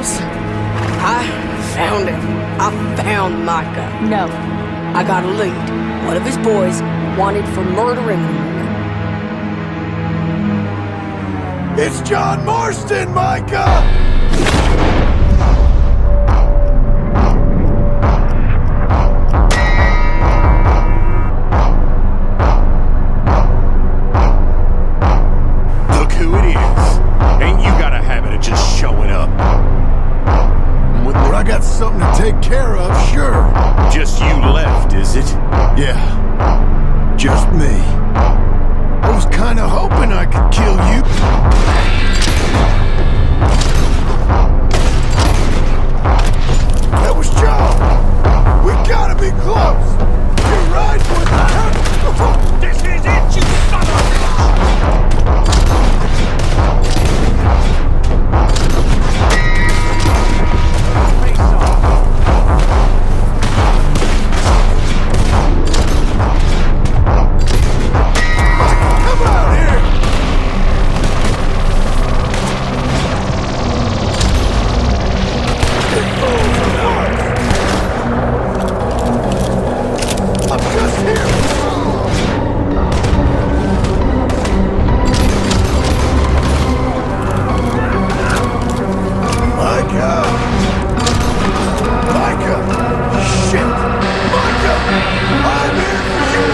girls. I found him. I found Micah. No. I got a lead. One of his boys wanted for murdering him. It's John Marston, Micah! Look who it is. Ain't you got a habit of just showing up? When I got something to take care of, sure. Just you left, is it? Yeah, just me. I was kinda hoping I could kill you. That was John. We gotta be close. You're right with the... This is it, you son of a... Face off. Come out here! It falls apart! I'm just here! Micah! Micah! Shit! Micah! I'm here for you!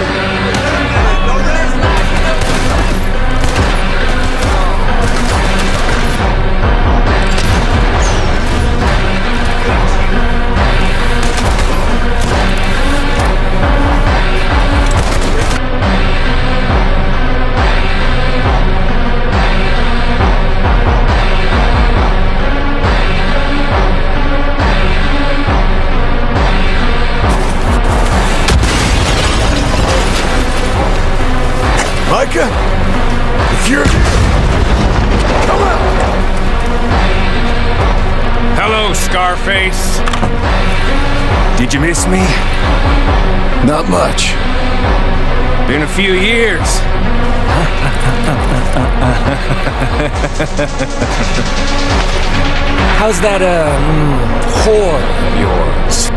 Micah, if you're... Come out! Hello, Scarface. Did you miss me? Not much. Been a few years. How's that, whore of yours?